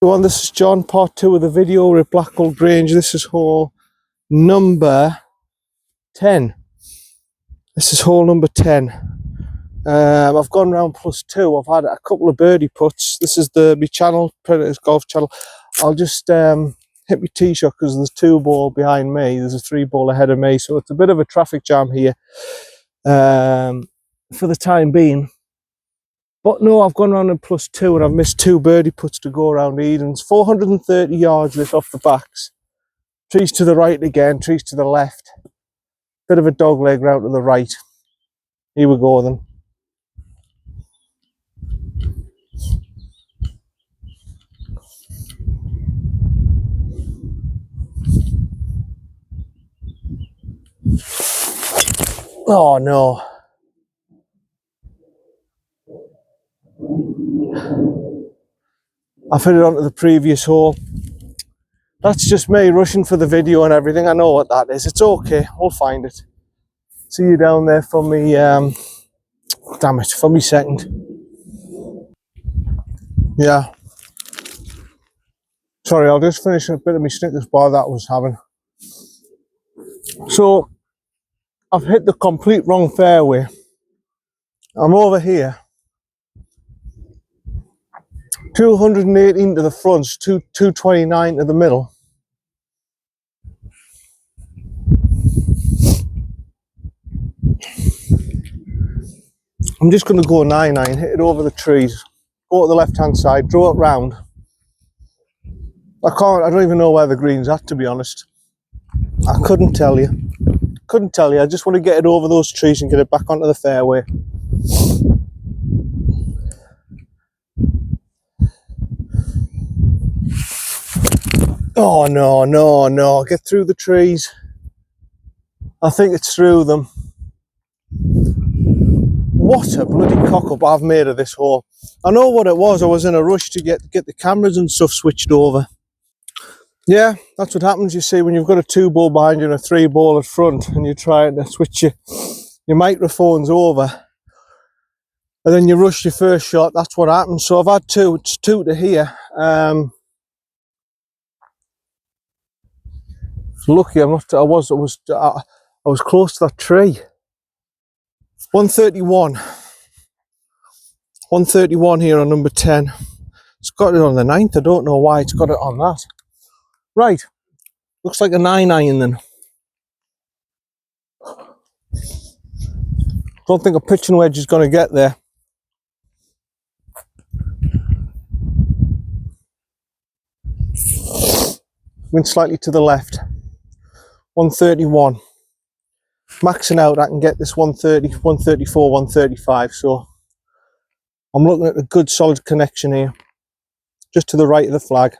Everyone, this is John, part 2 of the video. We're at Blackpool Grange. This is hole number 10. This is hole number 10. I've gone round +2. I've had a couple of birdie putts. This is my channel, Predators Golf channel. I'll just hit my tee shot because there's 2 ball behind me. There's a 3 ball ahead of me, so it's a bit of a traffic jam here for the time being. But no, I've gone round in +2 and I've missed 2 birdie putts to go around Eden's. 430 yards this off the backs. Trees to the right again, trees to the left. Bit of a dog leg round to the right. Here we go then. Oh no. I've hit it onto the previous hole. That's just me rushing for the video and everything. I know what that is. It's okay. We'll find it. See you down there for me. Damn it, for me second. Yeah. Sorry, I'll just finish a bit of my Snickers bar that I was having. So, I've hit the complete wrong fairway. I'm over here. 218 to the front, 229 to the middle. I'm just going to go 9-9, hit it over the trees, go to the left hand side, draw it round. I don't even know where the green's at, to be honest. I couldn't tell you. I just want to get it over those trees and get it back onto the fairway. Oh no, get through the trees. I think it's through them. What a bloody cock up I've made of this hole. I know what it was. I was in a rush to get the cameras and stuff switched over. Yeah, that's what happens, you see, when you've got a 2 ball behind you and a 3 ball at front and you're trying to switch your microphones over. And then you rush your first shot. That's what happens. So I've had 2. It's 2 to here. Lucky I'm not. I was close to that tree. 131 here on number 10. It's got it on the 9th. I don't know why it's got it on that. Right, looks like a 9-iron then. Don't think a pitching wedge is going to get there. Went slightly to the left. 131. Maxing out, I can get this 130, 134, 135. So I'm looking at a good solid connection here. Just to the right of the flag.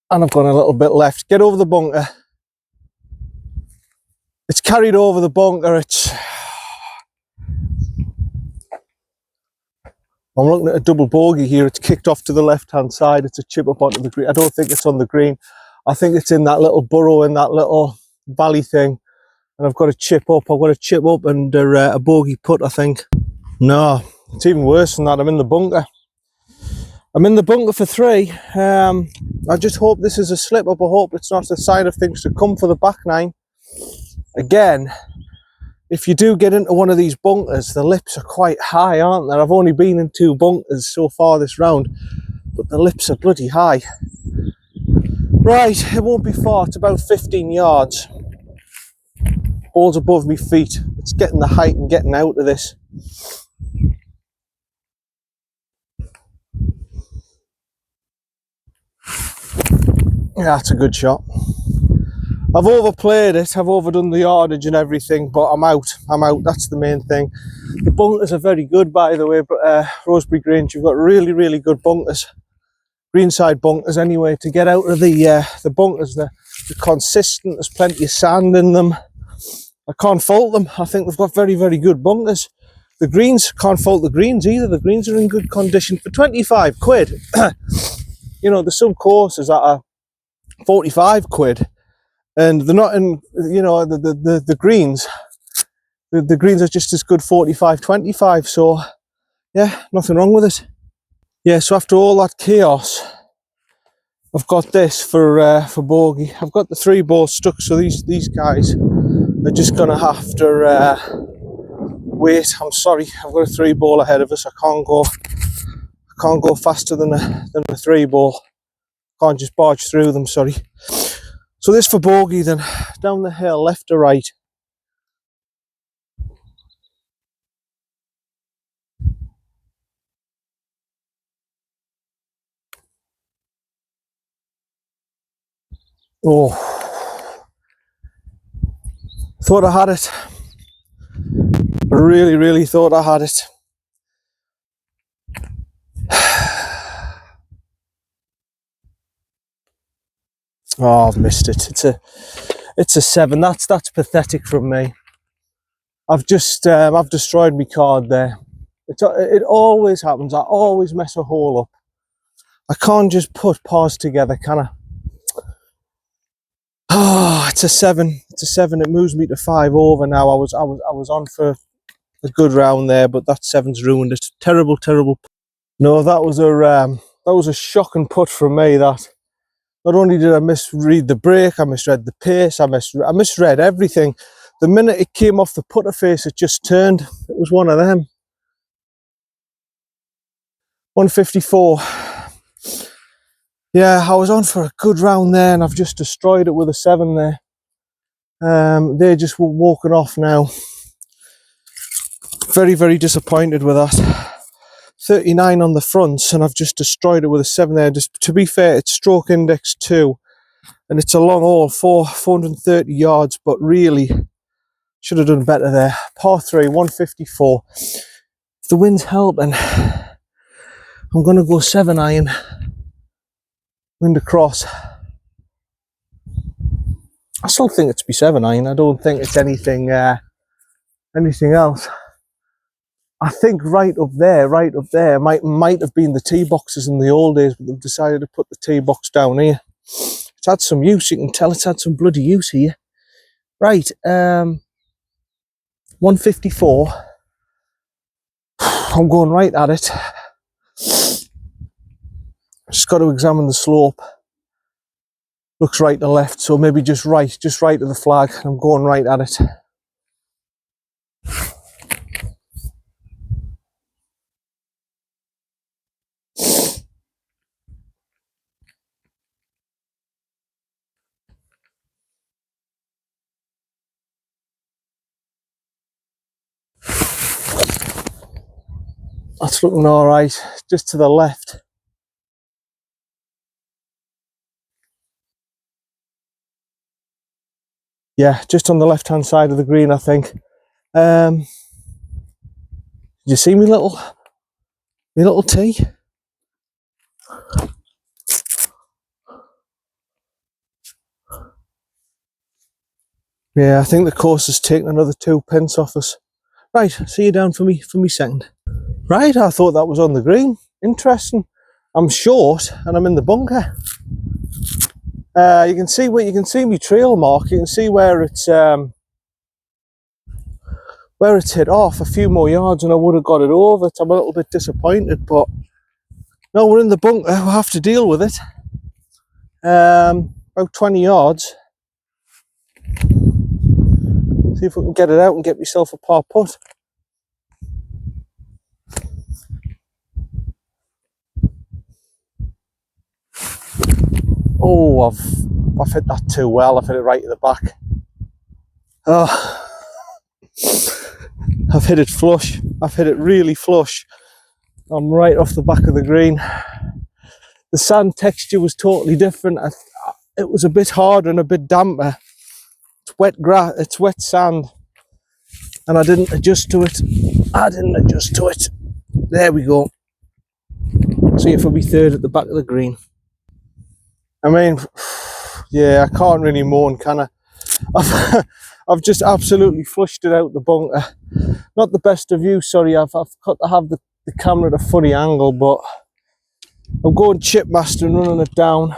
And I've gone a little bit left. Get over the bunker. It's carried over the bunker. I'm looking at a double bogey here. It's kicked off to the left-hand side. It's a chip up onto the green. I don't think it's on the green. I think it's in that little burrow, in that little valley thing. And I've got a chip up. I've got a chip up and a bogey putt, I think. No, it's even worse than that. I'm in the bunker. I'm in the bunker for 3. I just hope this is a slip-up. I hope it's not a sign of things to come for the back 9. Again, if you do get into one of these bunkers, the lips are quite high, aren't they? I've only been in 2 bunkers so far this round, but the lips are bloody high. Right, it won't be far. It's about 15 yards. Ball's above my feet. It's getting the height and getting out of this. Yeah, that's a good shot. I've overplayed it, I've overdone the yardage and everything, but I'm out, that's the main thing. The bunkers are very good, by the way, but Roseberry Grange, you've got really, really good bunkers. Greenside bunkers anyway, to get out of the bunkers. They're consistent, there's plenty of sand in them. I can't fault them. I think they've got very, very good bunkers. The greens, can't fault the greens either. The greens are in good condition for 25 quid. You know, there's some courses that are 45 quid. and they're not in, you know, the greens. The greens are just as good 45-25. So yeah, nothing wrong with it. Yeah, so after all that chaos, I've got this for bogey. I've got the 3 balls stuck, so these guys are just gonna have to wait. I'm sorry, I've got a 3 ball ahead of us. I can't go faster than a 3 ball. Can't just barge through them. Sorry. So this for bogey, then down the hill, left or right. Oh, thought I had it. I really thought I had it. Oh, I've missed it. It's a 7. That's pathetic from me. I've destroyed my card there. It always happens. I always mess a hole up. I can't just put pars together, can I? Oh, it's a 7. It's a 7. It moves me to 5 over now. I was on for a good round there, but that 7's ruined it. Terrible. No, that was a shocking putt from me. That not only did I misread the break, I misread the pace. I misread everything. The minute it came off the putter face, it just turned. It was one of them. 154. Yeah, I was on for a good round there, and I've just destroyed it with a 7 there. They're just walking off now. Very disappointed with that. 39 on the fronts, and I've just destroyed it with a 7 there. Just to be fair, it's stroke index 2, and it's a long hole, 430 yards, but really should have done better there. Par 3, 154. If the wind's helping, I'm going to go 7 iron. Wind across. I still think it's be 7 iron. I don't think it's anything else. I think right up there might have been the tee boxes in the old days, but they've decided to put the tee box down here. It's had some use. You can tell it's had some bloody use here. Right, 154. I'm going right at it. Just got to examine the slope. Looks right to left, so maybe just right of the flag. I'm going right at it. That's looking all right. Just to the left. Yeah, just on the left-hand side of the green, I think. Did you see me little tee? Yeah, I think the course has taken another 2 pence off us. Right, see you down for me second. Right, I thought that was on the green. Interesting. I'm short and I'm in the bunker. You can see me trail mark. You can see where it's hit off. A few more yards and I would have got it over. I'm a little bit disappointed, but no, we're in the bunker. We'll have to deal with it. About 20 yards. See if we can get it out and get myself a par putt. Oh, I've hit that too well. I've hit it right at the back. Oh, I've hit it flush. I've hit it really flush. I'm right off the back of the green. The sand texture was totally different. It was a bit harder and a bit damper. It's wet grass. It's wet sand, and I didn't adjust to it. There we go. See if I'll be third at the back of the green. I mean, yeah, I can't really moan, can I? I've just absolutely flushed it out the bunker. Not the best of view, sorry. I've got to have the camera at a funny angle, but I'm going chip master and running it down.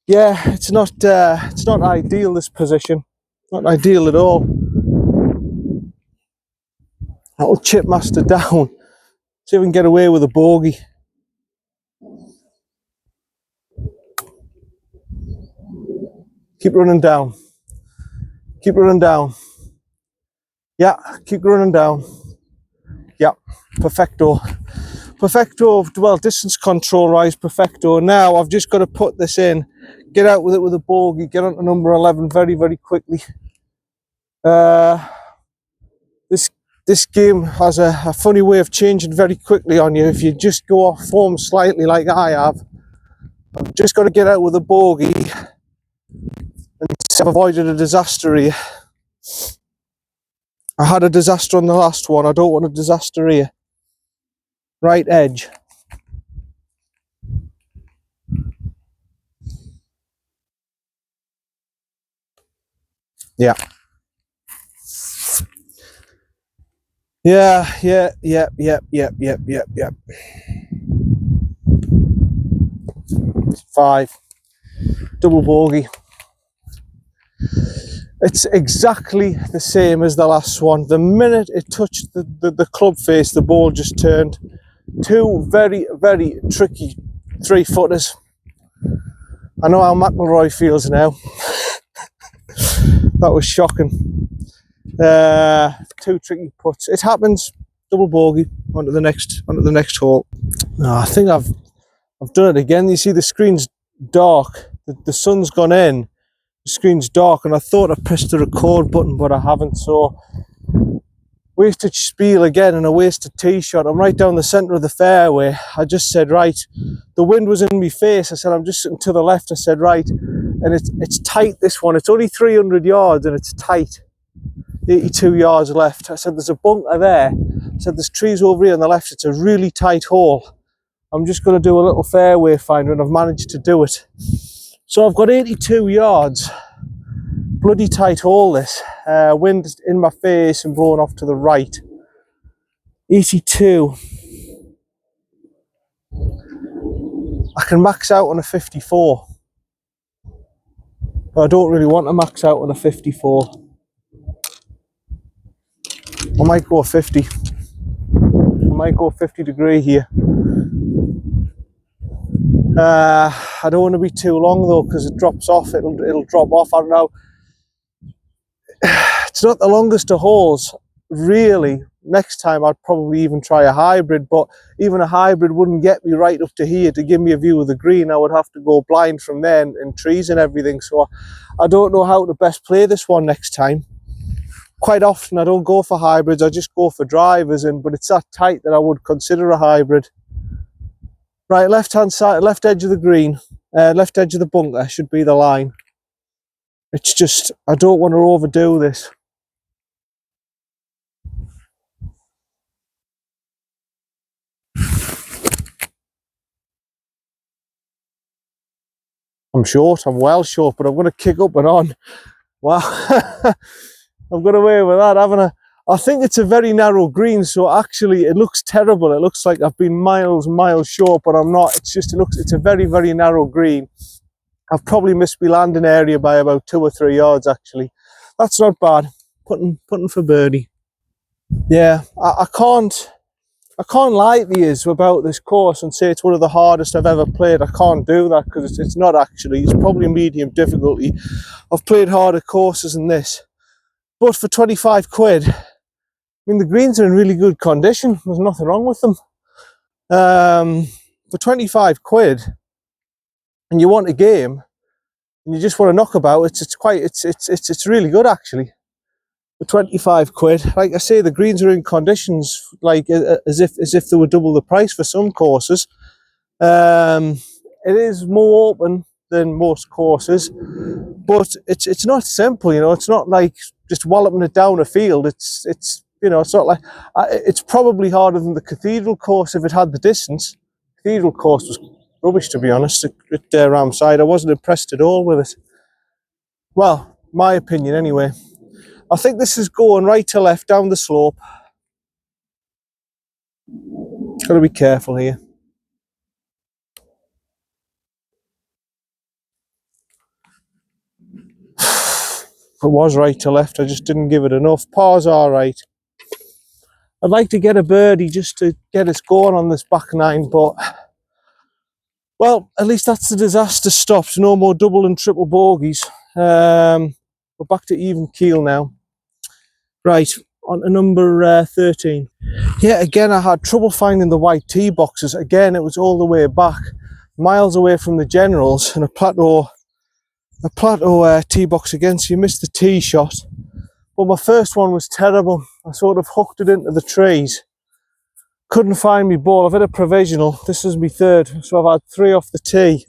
Yeah, it's not ideal, this position. Not ideal at all. That'll chip master down. See if we can get away with a bogey. Keep running down. Keep running down. Yeah, keep running down. Yeah, perfecto. Perfecto, well, distance control rise, perfecto. Now I've just got to put this in, get out with it with a bogey, get on to number 11 very, very quickly. This game has a funny way of changing very quickly on you if you just go off form slightly like I have. I've just got to get out with a bogey and I've avoided a disaster here. I had a disaster on the last one, I don't want a disaster here. Right edge. Yeah. Yeah. 5. Double bogey. It's exactly the same as the last one. The minute it touched the club face, the ball just turned. 2 very, very tricky 3-footers. I know how McIlroy feels now. That was shocking. 2 tricky putts. It happens. Double bogey onto the next hole. Oh, I think I've done it again. You see the screen's dark. The sun's gone in. The screen's dark, and I thought I pressed the record button, but I haven't. So wasted spiel again and a wasted tee shot. I'm right down the centre of the fairway. I just said, right, the wind was in my face. I said, I'm just sitting to the left. I said, right, and it's tight, this one. It's only 300 yards and it's tight. 82 yards left. I said, there's a bunker there. I said, there's trees over here on the left. It's a really tight hole. I'm just going to do a little fairway finder, and I've managed to do it. So I've got 82 yards. Bloody tight hole, this. Wind in my face and blowing off to the right. 82. I can max out on a 54. But I don't really want to max out on a 54. I might go 50. I might go 50 degree here. I don't want to be too long though, because it drops off. It'll drop off. I don't know. It's not the longest of holes, really. Next time I'd probably even try a hybrid, but even a hybrid wouldn't get me right up to here to give me a view of the green. I would have to go blind from there and trees and everything. So I don't know how to best play this one next time. Quite often I don't go for hybrids, I just go for drivers, but it's that tight that I would consider a hybrid. Right, left hand side, left edge of the green, left edge of the bunker should be the line. It's just, I don't want to overdo this. I'm short, I'm well short, but I'm going to kick up and on. Wow, I've got away with that, haven't I? I think it's a very narrow green, so actually it looks terrible. It looks like I've been miles short, but I'm not. It's just, it's a very, very narrow green. I've probably missed my landing area by about 2 or 3 yards, actually. That's not bad. Putting for birdie. Yeah, I can't lie to you about this course and say it's one of the hardest I've ever played. I can't do that, because it's not actually. It's probably medium difficulty. I've played harder courses than this. But for 25 quid, I mean, the greens are in really good condition. There's nothing wrong with them. For 25 quid, and you want a game, and you just want to knock about, it's really good, actually. For 25 quid, like I say, the greens are in conditions like as if they were double the price for some courses. It is more open than most courses, but it's not simple, you know. It's not like just walloping it down a field. It's you know, it's not like it's probably harder than the Cathedral course if it had the distance. Cathedral course was rubbish, to be honest. At Ramside, I wasn't impressed at all with it. Well, my opinion anyway. I think this is going right to left down the slope. Got to be careful here. it was right to left. I just didn't give it enough. Par's all right. I'd like to get a birdie just to get us going on this back nine, but well, at least that's the disaster stopped. No more double and triple bogeys. We're back to even keel now. Right, on to number 13. Yeah, again, I had trouble finding the white tee boxes. Again, it was all the way back, miles away from the generals, and a plateau tee box again, so you missed the tee shot. But my first one was terrible. I sort of hooked it into the trees. Couldn't find my ball. I've had a provisional. This is my third, so I've had 3 off the tee.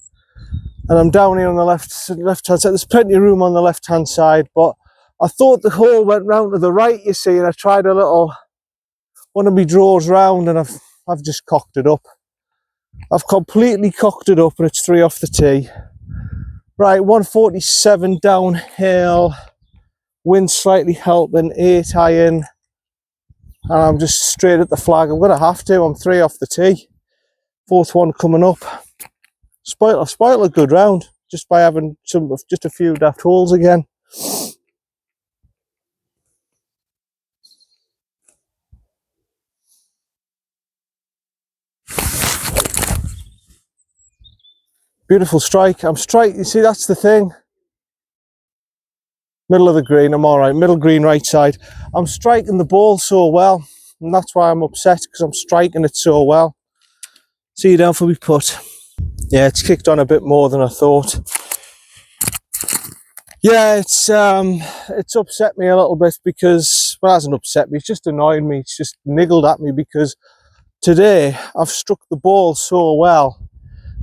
And I'm down here on the left-hand side. There's plenty of room on the left-hand side, but I thought the hole went round to the right, you see, and I tried a little, one of my draws round, and I've just cocked it up. I've completely cocked it up, and it's 3 off the tee. Right, 147 downhill. Wind slightly helping, 8 iron, and I'm just straight at the flag. I'm going to have to. I'm 3 off the tee. 4th one coming up. Spoiled a good round just by having just a few daft holes again. Beautiful strike. I'm straight. You see, that's the thing. Middle of the green, I'm all right. Middle green, right side. I'm striking the ball so well, and that's why I'm upset, because I'm striking it so well. See you down for me putt. Yeah, it's kicked on a bit more than I thought. Yeah, it's upset me a little bit because, well, it hasn't upset me, it's just annoyed me. It's just niggled at me because today I've struck the ball so well,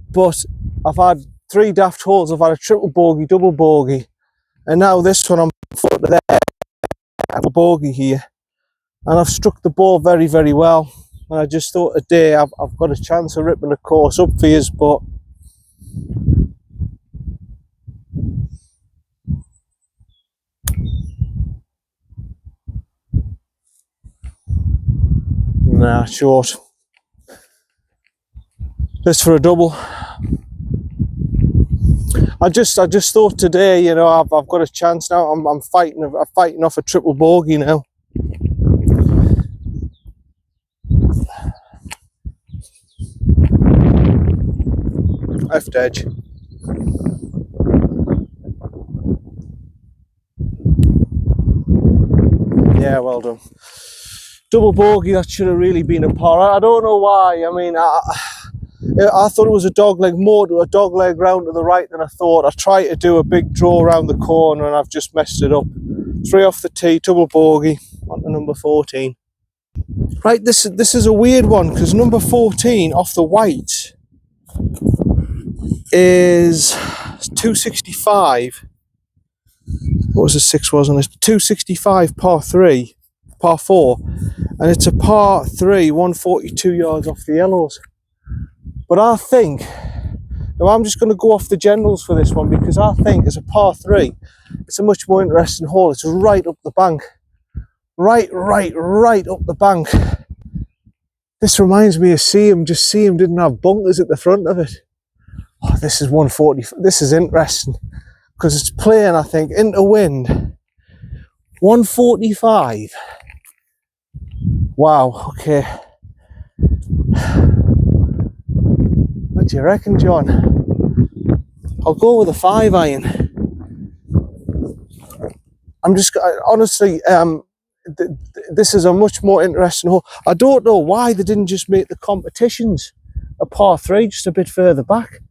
but I've had 3 daft holes. I've had a triple bogey, double bogey, and now this one I'm foot to there, a bogey here, and I've struck the ball very, very well. And I just thought today I've got a chance of ripping the course up for you, but nah, short. Just for a double. I just thought today, you know, I've got a chance now. I'm fighting off a triple bogey now. Left edge. Yeah, well done. Double bogey, that should have really been a par. I don't know why. I mean, I thought it was a dogleg, more to a dogleg round to the right than I thought. I tried to do a big draw around the corner and I've just messed it up. 3 off the tee, double bogey, on to number 14. Right, this is a weird one, because number 14 off the white is 265. What was the 6 wasn't it? 265 par 4, and it's a par 3, 142 yards off the yellows. But I think, now I'm just going to go off the generals for this one, because I think as a par 3, it's a much more interesting hole. It's right up the bank. Right up the bank. This reminds me of Seaham, just Seaham didn't have bunkers at the front of it. Oh, this is 140. This is interesting, because it's playing, I think, into wind. 145. Wow, okay. What do you reckon, John? I'll go with a 5 iron. I'm just, honestly, this is a much more interesting hole. I don't know why they didn't just make the competitions a par 3 just a bit further back.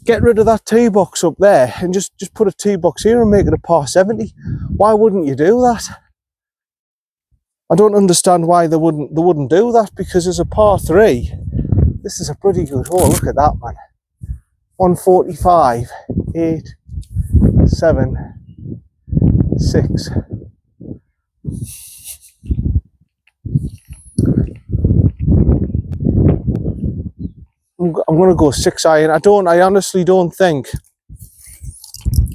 Get rid of that tee box up there and just put a tee box here and make it a par 70. Why wouldn't you do that? I don't understand why they wouldn't do that, because as a par 3, this is a pretty good hole. Look at that, man. 145, 8, 7, 6. I'm going to go 6 iron. I honestly don't think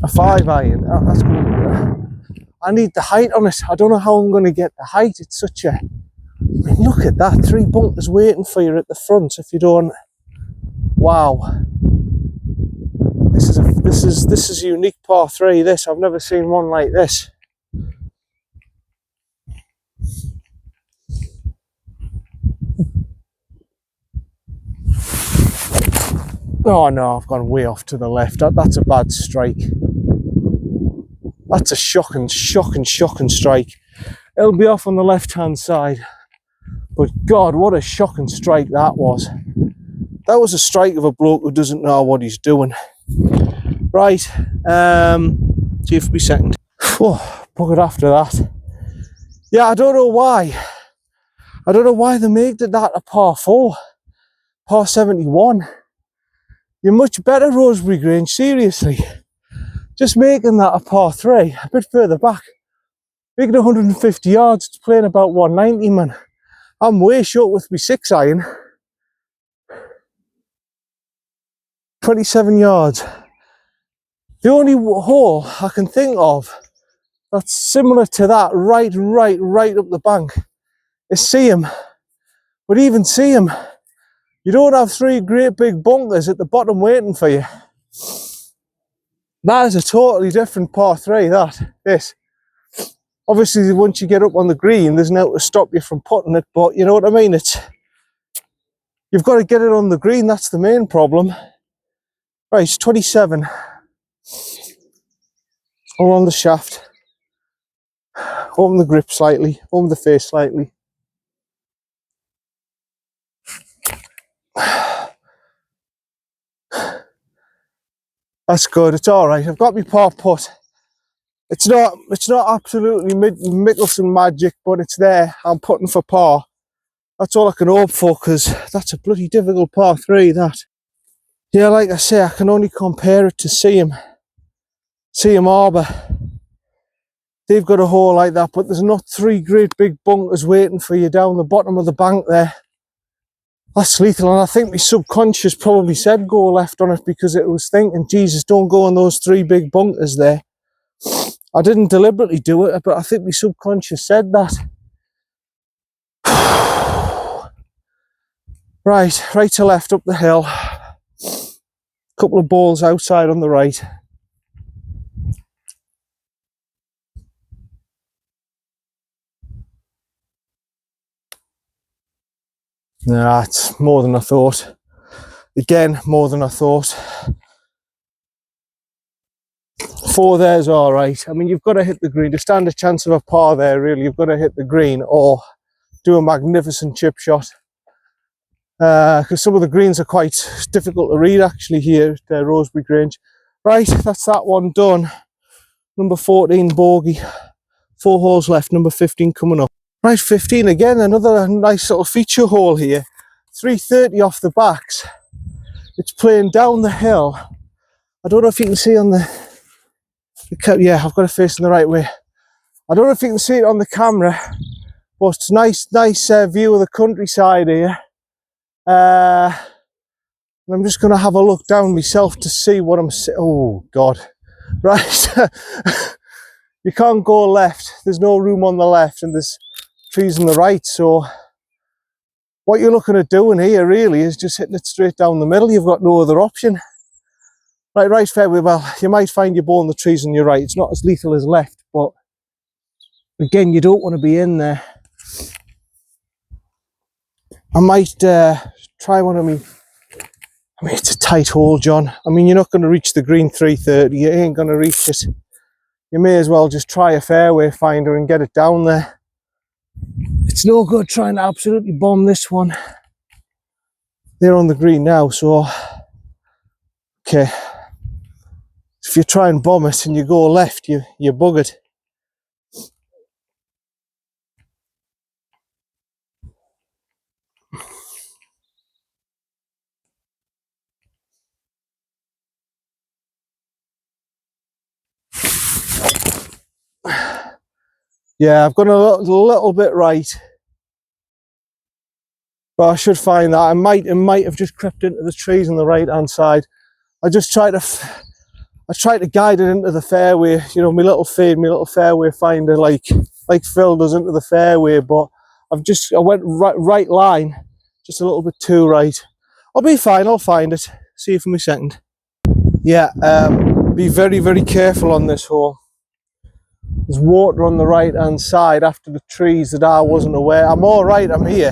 a 5 iron. That's going to be, I need the height on it. I don't know how I'm going to get the height. It's such a, I mean, look at that. 3 bunkers waiting for you at the front if you don't. Wow. This is a unique par 3. This, I've never seen one like this. Oh no, I've gone way off to the left. That's a bad strike. That's a shocking strike. It'll be off on the left-hand side. But God, what a shocking strike that was. That was a strike of a bloke who doesn't know what he's doing. Right, see if we second. Oh, buggered after that. Yeah, I don't know why. I don't know why they made that a par 4. Par 71. You're much better, Roseberry Grange, seriously. Just making that a par 3, a bit further back. Making 150 yards, it's playing about 190, man. I'm way short with my 6 iron. 27 yards. The only hole I can think of that's similar to that, right up the bank, is Seaham. But even Seaham, you don't have 3 great big bunkers at the bottom waiting for you. That is a totally different par 3, this. Obviously, once you get up on the green, there's no to stop you from putting it, but you know what I mean? You've got to get it on the green, that's the main problem. Right, it's 27. All on the shaft. Open the grip slightly, open the face slightly. That's good, it's alright. I've got my par putt. It's not absolutely Mickelson magic, but it's there. I'm putting for par. That's all I can hope for, because that's a bloody difficult par 3, that. Yeah, like I say, I can only compare it to Seaham Harbour. They've got a hole like that, but there's not 3 great big bunkers waiting for you down the bottom of the bank there. That's lethal, and I think my subconscious probably said go left on it because it was thinking, Jesus, don't go on those 3 big bunkers there. I didn't deliberately do it, but I think my subconscious said that. Right to left up the hill. Couple of balls outside on the right. Nah, it's more than I thought. Again, more than I thought. 4 there's all right. I mean, you've got to hit the green to stand a chance of a par there. Really, you've got to hit the green or do a magnificent chip shot. Because some of the greens are quite difficult to read actually here at Roseberry Grange. Right, that's that one done. Number 14 bogey. 4 holes left. Number 15 coming up. Right, 15 again. Another nice little feature hole here. 330 off the backs. It's playing down the hill. I don't know if you can see on the yeah, I've got it facing the right way. I don't know if you can see it on the camera, but it's a nice view of the countryside here. I'm just going to have a look down myself to see what I'm seeing. Oh God, right. You can't go left. There's no room on the left and there's trees on the right. So what you're looking at doing here really is just hitting it straight down the middle. You've got no other option. Right fairway, well, you might find your ball in the trees on your right. It's not as lethal as left, but again, you don't want to be in there. I might try one of me. I mean, it's a tight hole, John. I mean, you're not going to reach the green 330. You ain't going to reach it. You may as well just try a fairway finder and get it down there. It's no good trying to absolutely bomb this one. They're on the green now, so okay. If you try and bomb it and you go left, you're buggered. Yeah, I've gone a little bit right, but I should find that. It might have just crept into the trees on the right hand side. I tried to guide it into the fairway, you know, my little fairway finder, like Phil does into the fairway, but I went right line, just a little bit too right. I'll be fine, I'll find it. See you for me second. Yeah, be very, very careful on this hole. There's water on the right hand side after the trees that I wasn't aware. I'm all right, I'm here,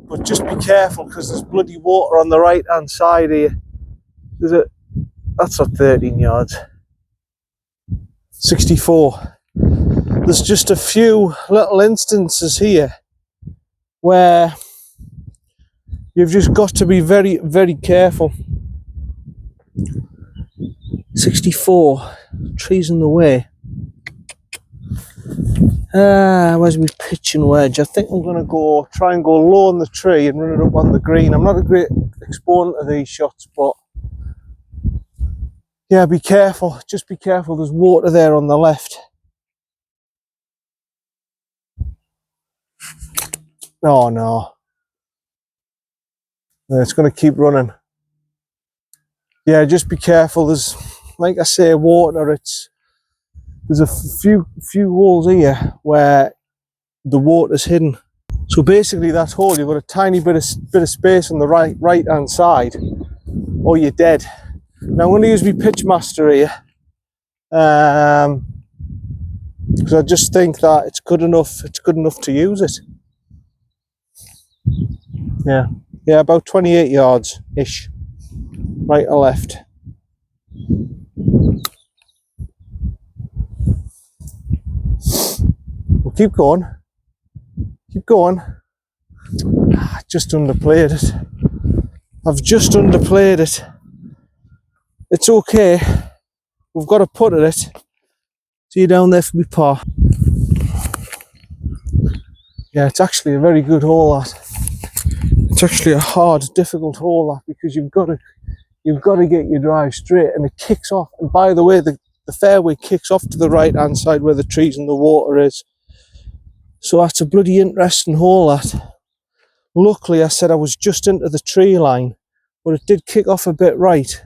but just be careful because there's bloody water on the right hand side here. That's not 13 yards. 64. There's just a few little instances here where you've just got to be very, very careful. 64. Trees in the way. Where's my pitching wedge? I think I'm going to try and go low on the tree and run it up on the green. I'm not a great exponent of these shots, but yeah, be careful. Just be careful. There's water there on the left. Oh no. It's going to keep running. Yeah, just be careful. There's, like I say, water. There's a few holes here where the water's hidden. So basically, that hole, you've got a tiny bit of space on the right hand side, or you're dead. Now I'm going to use my pitch master here, because I just think that it's good enough. It's good enough to use it. Yeah, about 28 yards ish, right or left. We'll keep going. Keep going. I just underplayed it. I've just underplayed it. It's okay. We've got to put at it. See you down there for me par. Yeah, it's actually a very good hole, that. It's actually a hard, difficult hole, that, because you've got to get your drive straight, and it kicks off. And by the way, the fairway kicks off to the right hand side where the trees and the water is. So that's a bloody interesting hole, that. Luckily, I said I was just into the tree line, but it did kick off a bit right.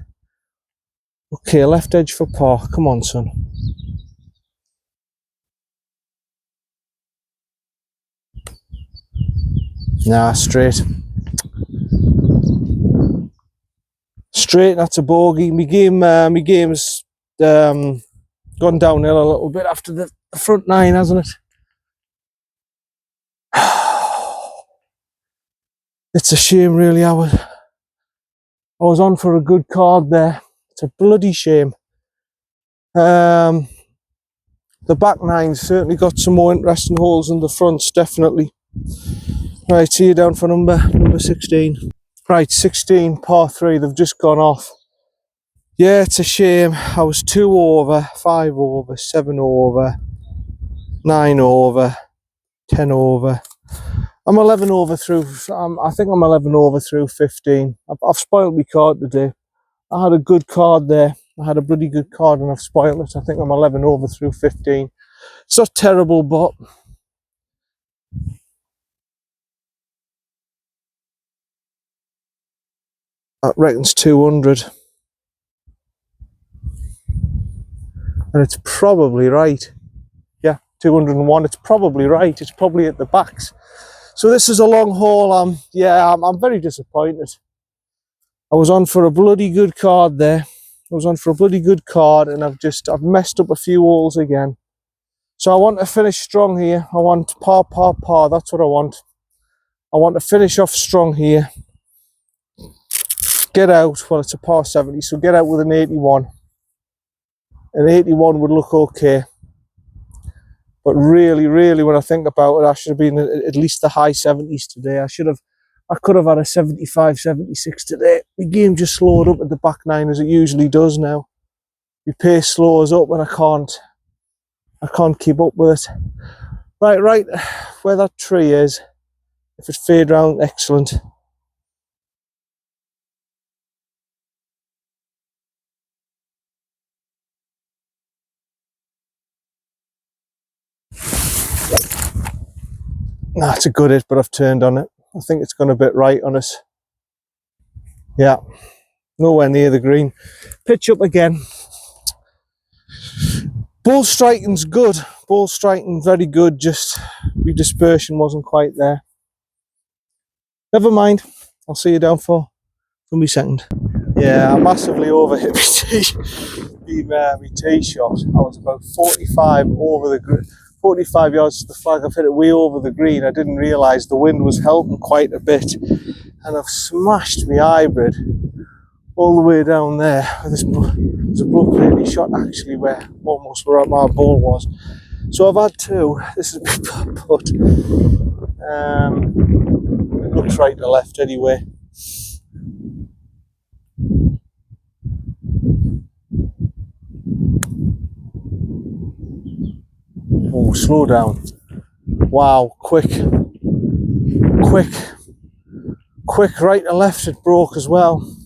Okay, left edge for par. Come on, son. Nah, straight. Straight, that's a bogey. My game's gone downhill a little bit after the front nine, hasn't it? It's a shame, really. I was on for a good card there. It's a bloody shame. The back nine's certainly got some more interesting holes than the fronts, definitely. Right, see you down for number 16. Right, 16, par 3, they've just gone off. Yeah, it's a shame. I was 2 over, 5 over, 7 over, 9 over, 10 over. I'm 11 over through, I think I'm 11 over through 15. I've spoiled my card today. I had a good card there. I had a bloody good card and I've spoiled it. I think I'm 11 over through 15. It's not terrible, but I reckon's 200. And it's probably right. Yeah, 201. It's probably right. It's probably at the backs. So this is a long haul. I'm very disappointed. I was on for a bloody good card there. And I've messed up a few holes again. So I want to finish strong here. I want par. That's what I want. I want to finish off strong here. Get out. Well, it's a par 70, so get out with an 81. An 81 would look okay. But really, when I think about it, I should have been at least the high 70s today. I could have had a 75, 76 today. The game just slowed up at the back nine as it usually does now. Your pace slows up and I can't keep up with it. Right where that tree is, if it fade round, excellent. That's a good hit, but I've turned on it. I think it's gone a bit right on us. Yeah, nowhere near the green. Pitch up again. Ball striking's good. Ball striking very good, just the dispersion wasn't quite there. Never mind. I'll see you down for me second. Yeah, I massively overhit my tee shot. I was about 45 over the green, 45 yards to the flag. I've hit it way over the green. I didn't realise the wind was helping quite a bit, and I've smashed my hybrid all the way down there. There's a broken shot actually where almost where my ball was. So I've had two. This is a bit bad, but it looks right to left anyway. Oh, slow down. Wow, quick, right to left it broke as well.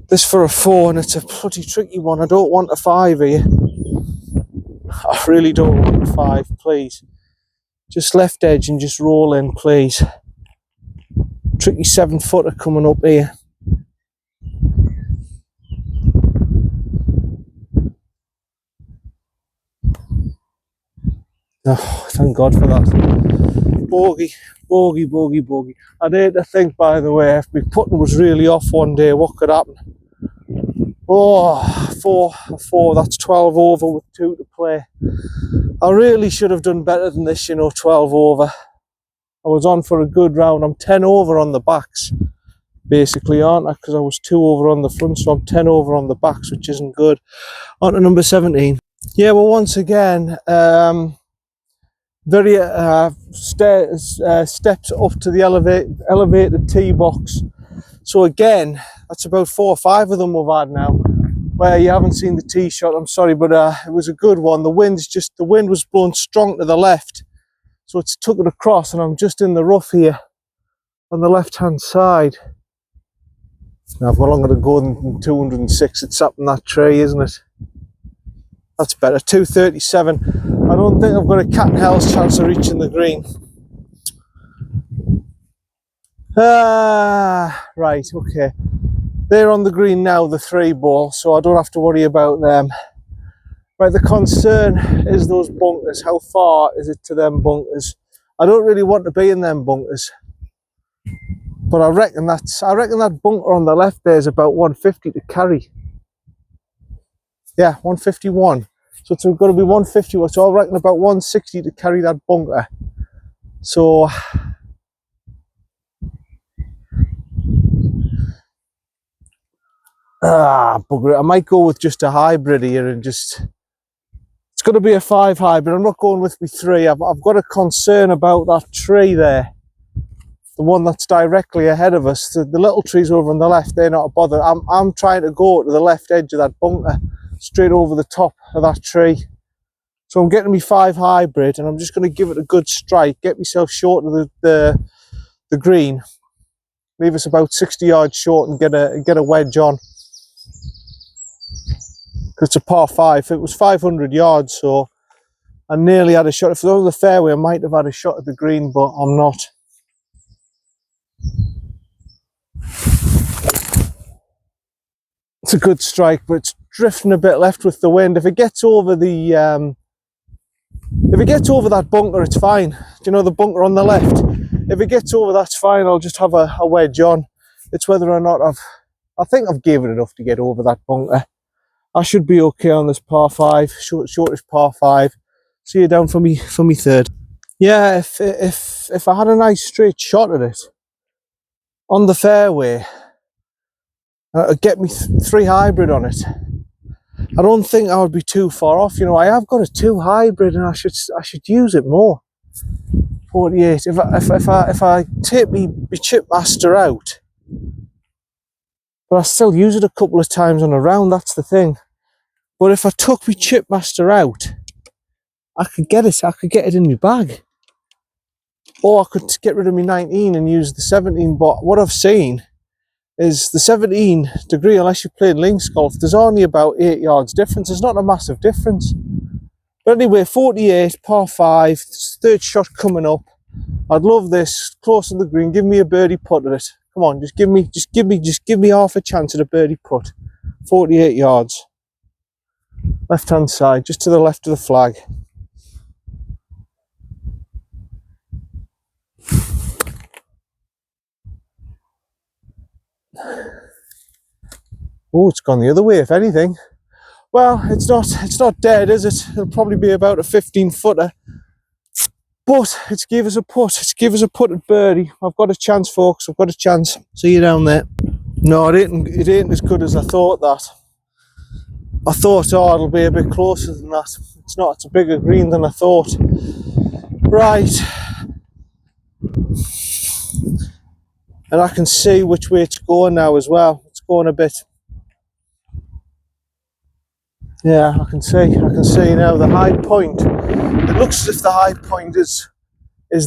This for a 4 and it's a bloody tricky one. I don't want a 5 here. I really don't want a 5, please. Just left edge and just roll in, please. Tricky 7-footer coming up here. Oh, thank God for that. Bogey. I'd hate to think, by the way, if my putting was really off one day, what could happen? Oh, 4, that's 12 over with 2 to play. I really should have done better than this, 12 over. I was on for a good round. I'm 10 over on the backs, basically, aren't I? Because I was 2 over on the front, so I'm 10 over on the backs, which isn't good. On to number 17. Yeah, well, once again, very steps up to the elevated tee box. So again, that's about 4 or 5 of them we've had now, where you haven't seen the tee shot. I'm sorry, but it was a good one. The wind was blowing strong to the left, so it's took it across, and I'm just in the rough here on the left hand side. Now I've got longer to go than 206. It's up in that tree, isn't it? That's better. 237. I don't think I've got a cat and hell's chance of reaching the green. Right, okay. They're on the green now, the 3 ball, so I don't have to worry about them. Right, the concern is those bunkers. How far is it to them bunkers? I don't really want to be in them bunkers, but I reckon that bunker on the left there is about 150 to carry. Yeah, 151. So it's got to be 150. So I reckon about 160 to carry that bunker. So bugger it. I might go with just a hybrid here and just. It's going to be a 5 hybrid. I'm not going with my 3. I've got a concern about that tree there. The one that's directly ahead of us. The little trees over on the left, they're not a bother. I'm trying to go to the left edge of that bunker, straight over the top of that tree. So I'm getting me 5 hybrid, and I'm just going to give it a good strike, get myself short of the green, leave us about 60 yards short, and get a wedge on. Because it's a par 5. It was 500 yards, so I nearly had a shot. If it was the fairway, I might have had a shot at the green, but I'm not. It's a good strike, but it's drifting a bit left with the wind. If it gets over that bunker, it's fine. Do you know the bunker on the left? If it gets over, that's fine. I'll just have a wedge on. It's whether or not I think I've given it enough to get over that bunker. I should be okay on this par 5, shortish par 5. See you down for me 3rd. Yeah, if I had a nice straight shot at it on the fairway, I'd get me 3 hybrid on it. I don't think I would be too far off. I have got a 2 hybrid, and I should use it more. 48. If I take me chip master out, but I still use it a couple of times on a round. That's the thing. But if I took my chip master out, I could get it in my bag, or I could get rid of my 19 and use the 17. But what I've seen is the 17 degree, unless you're playing links golf, there's only about 8 yards difference. It's not a massive difference. But anyway, 48, par 5, 3rd shot coming up. I'd love this, close to the green. Give me a birdie putt at it. Come on, just give me half a chance at a birdie putt. 48 yards. Left hand side, just to the left of the flag. Oh, it's gone the other way, if anything. Well, it's not dead, is it? It'll probably be about a 15-footer. But it's give us a putt. It's give us a putt at birdie. I've got a chance, folks. I've got a chance. See you down there. No, it ain't as good as I thought that. I thought, oh, it'll be a bit closer than that. It's not. It's a bigger green than I thought. Right. And I can see which way it's going now as well. It's going a bit. Yeah, I can see now the high point. It looks as if the high point is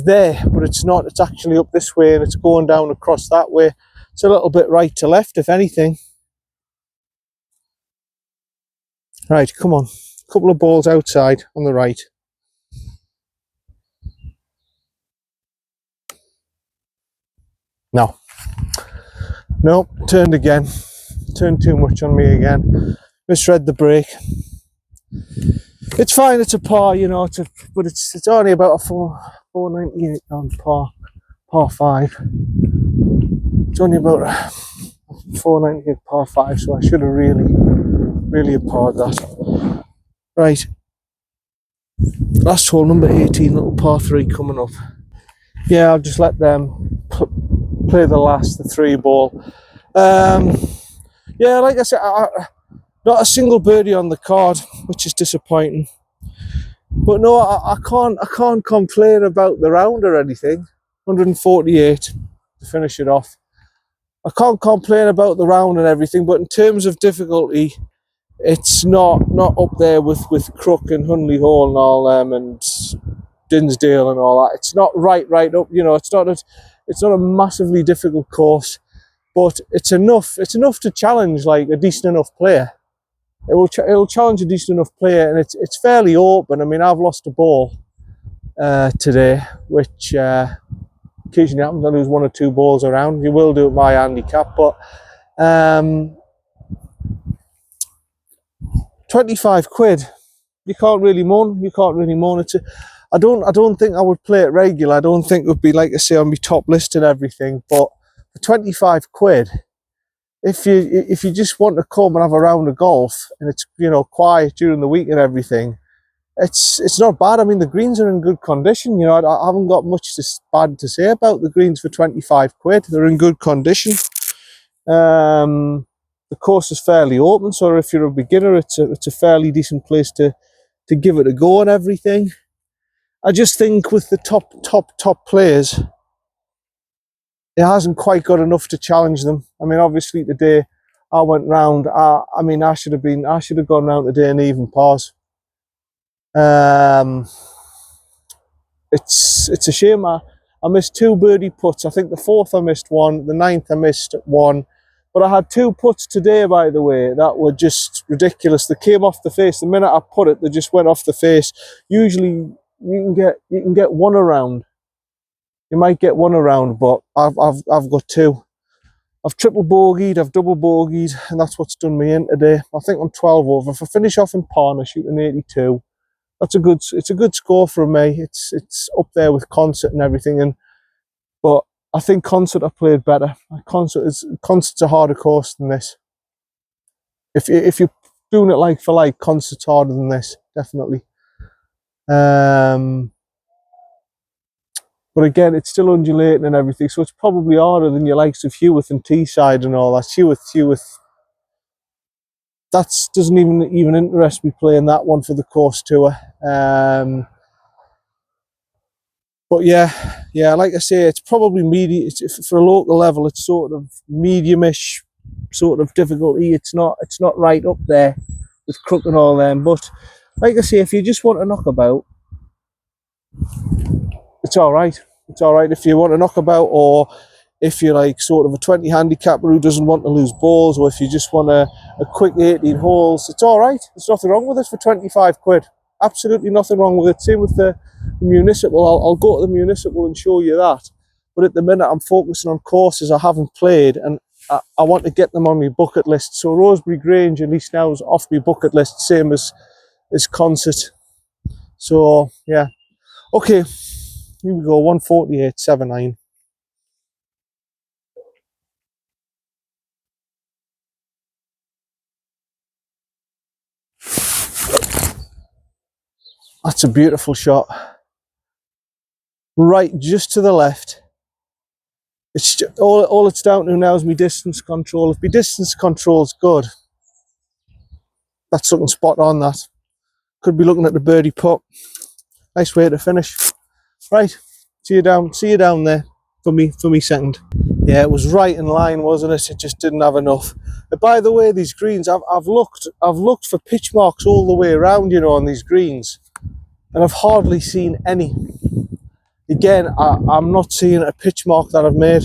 there, but it's not. It's actually up this way and it's going down across that way. It's a little bit right to left, if anything. Right, come on. A couple of balls outside on the right. No. Nope, turned again. Turned too much on me again. Misread the break. It's fine, it's a par, you know, but it's only about a 498 on par 5. It's only about a 498 par 5, so I should have really parred that. Right. Last hole, number 18, little par 3 coming up. Yeah, I'll just let them play the 3 ball. Yeah, like I said, not a single birdie on the card, which is disappointing. But no, I can't complain about the round or anything. 148 to finish it off. I can't complain about the round and everything, but in terms of difficulty, it's not up there with Crook and Hunley Hall and all them and Dinsdale and all that. It's not right up. You know, it's not a massively difficult course, but it's enough to challenge like a decent enough player. It'll challenge a decent enough player, and it's fairly open. I mean, I've lost a ball today, which occasionally happens. I lose 1 or 2 balls around. You will do it my handicap, but 25 quid. You can't really moan. I don't think I would play it regular. I don't think it would be, like I say, on my top list and everything. But for 25 quid, if you just want to come and have a round of golf and it's, you know, quiet during the week and everything, it's not bad. I mean, the greens are in good condition. You know, I haven't got much bad to say about the greens for 25 quid. They're in good condition. The course is fairly open, so if you're a beginner, it's a fairly decent place to give it a go and everything. I just think with the top players, it hasn't quite got enough to challenge them. I mean, obviously today I went round. I should have gone round today in even pars. It's a shame. I missed 2 birdie putts. I think the 4th I missed 1, the 9th I missed 1. But I had 2 putts today, by the way, that were just ridiculous. They came off the face. The minute I put it, they just went off the face. Usually you can get 1 around. You might get 1 around, but I've got 2. I've triple bogeyed, I've double bogeyed, and that's what's done me in today. I think I'm 12 over. If I finish off in par and I shoot an 82, it's a good score for me. It's up there with Concert and everything, but I think Concert I played better. Concert's a harder course than this. If you're doing it like for like, Concert's harder than this, definitely. But again, it's still undulating and everything, so it's probably harder than your likes of Hewitt and Teesside and all that. Hewitt, that doesn't even interest me playing that one for the course tour. But yeah, like I say, it's probably medium. For a local level, it's sort of medium-ish sort of difficulty. It's not right up there with Crook and all them. But like I say, if you just want to knock about, it's all right. It's all right if you want to knock about, or if you're like sort of a 20 handicapper who doesn't want to lose balls, or if you just want a quick 18 holes, it's all right. There's nothing wrong with it for 25 quid. Absolutely nothing wrong with it. Same with the municipal. I'll go to the municipal and show you that. But at the minute, I'm focusing on courses I haven't played, and I want to get them on my bucket list. So Roseberry Grange, at least now, is off my bucket list, same as Concert. So yeah, okay. Here we go. 148.79. That's a beautiful shot. Right, just to the left. It's just, all it's down to now is my distance control. If my distance control's good, that's something spot on. That could be looking at the birdie putt. Nice way to finish. Right, see you down there for me second. Yeah, it was right in line, wasn't it? It just didn't have enough. But by the way, these greens, I've looked for pitch marks all the way around, you know, on these greens, and I've hardly seen any. Again, I'm not seeing a pitch mark that I've made.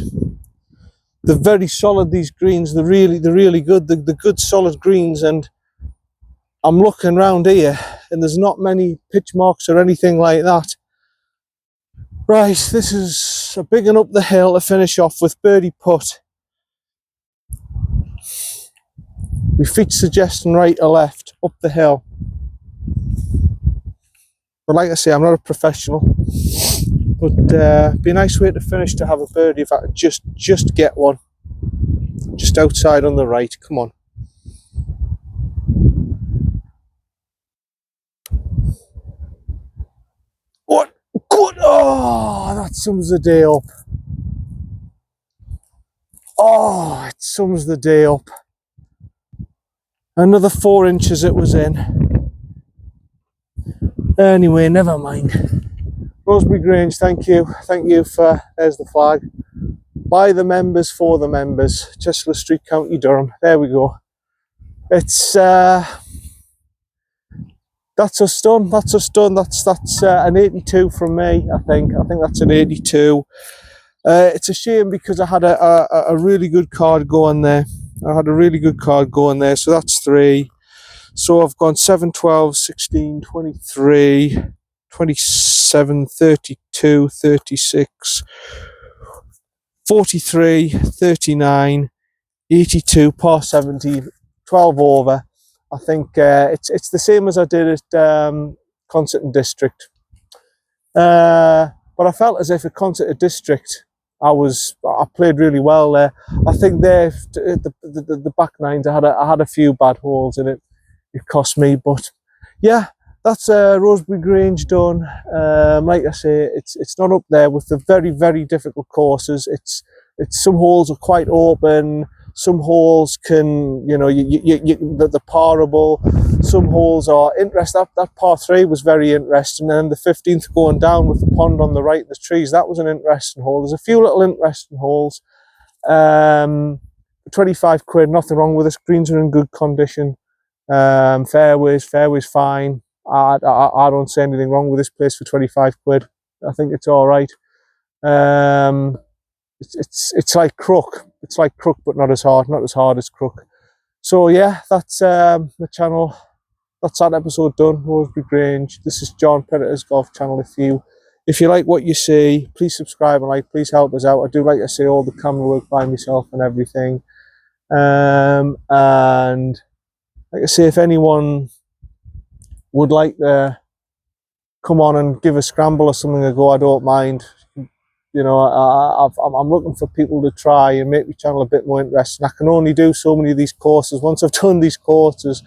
They're very solid, these greens. They're really good. They're good solid greens, and I'm looking around here and there's not many pitch marks or anything like that. Right, this is a big one up the hill to finish off with birdie putt. My feet suggesting right or left up the hill. But like I say, I'm not a professional. But it'd be a nice way to finish, to have a birdie if I could just get one. Just outside on the right. Come on. What? Good. Oh, that sums the day up. Oh, it sums the day up. Another 4 inches it was in. Anyway, never mind. Roseberry Grange, thank you. Thank you for, there's the flag. By the members, for the members. Chester Street, County Durham. There we go. It's, that's us done. That's us done. That's an 82 from me, I think. I think that's an 82. It's a shame because I had a really good card going there. So that's 3. So I've gone 7, 12, 16, 23, 27, 32, 36, 43, 39, 82, par 70, 12 over. I think it's the same as I did at Concert and District. But I felt as if at Concert and District, I played really well there. I think there, the back nines, I had a few bad holes in it. It cost me, but yeah, that's Roseberry Grange done. Like I say, it's not up there with the very difficult courses. It's some holes are quite open. Some holes can, you know, they're parable. Some holes are interesting. That par 3 was very interesting. And the 15th going down with the pond on the right, the trees, that was an interesting hole. There's a few little interesting holes. 25 quid, nothing wrong with this. Greens are in good condition. Fairways fine. I don't see anything wrong with this place for 25 quid. I think it's all right. It's like Crook. It's like Crook, but not as hard as Crook. So yeah, that's the channel. That's that episode done. Roseberry Grange. This is John Predator's Golf Channel. If you like what you see, please subscribe and like. Please help us out. I do like to see all the camera work by myself and everything. And like I say, if anyone would like to come on and give a scramble or something a go, I don't mind. You know, I'm looking for people to try and make my channel a bit more interesting. I can only do so many of these courses. Once I've done these courses,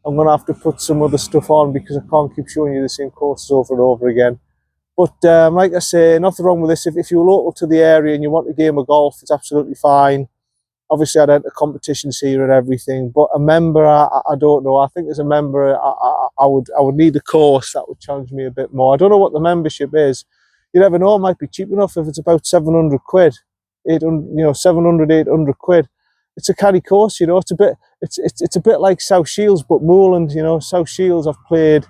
I'm going to have to put some other stuff on because I can't keep showing you the same courses over and over again. But like I say, nothing wrong with this. If you're local to the area and you want a game of golf, it's absolutely fine. Obviously, I'd enter competitions here and everything. But a member, I don't know. I think as a member, I would need a course that would challenge me a bit more. I don't know what the membership is. You never know, it might be cheap enough if it's about 700 quid, 800, you know, 700, 800 quid. It's a carry course, you know, it's a bit like South Shields, but Moorland, you know. South Shields I've played,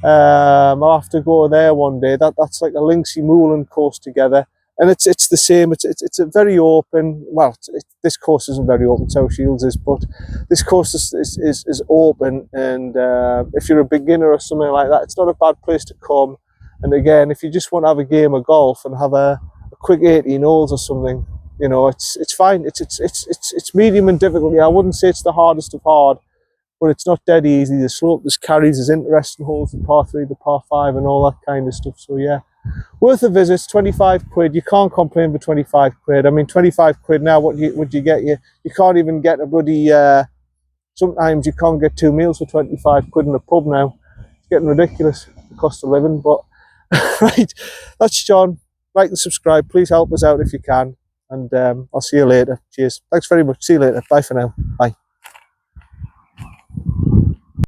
I'll have to go there one day. That's like a Linksy Moorland course together. And it's the same, it's a very open, well, this course isn't very open, South Shields is, but this course is open, and if you're a beginner or something like that, it's not a bad place to come. And again, if you just want to have a game of golf and have a quick 18 holes or something, you know, it's fine. It's medium in difficulty. I wouldn't say it's the hardest of hard, but it's not dead easy. The slope, there's carries, there's interesting holes, the par 3, the par 5, and all that kind of stuff. So yeah, worth a visit. It's 25 quid. You can't complain for 25 quid. I mean, 25 quid now, what would you get? You can't even get a bloody, sometimes you can't get 2 meals for 25 quid in a pub now. It's getting ridiculous. the cost of living. But right, that's John. Like and subscribe. Please help us out if you can. And I'll see you later. Cheers. Thanks very much. See you later. Bye for now. Bye.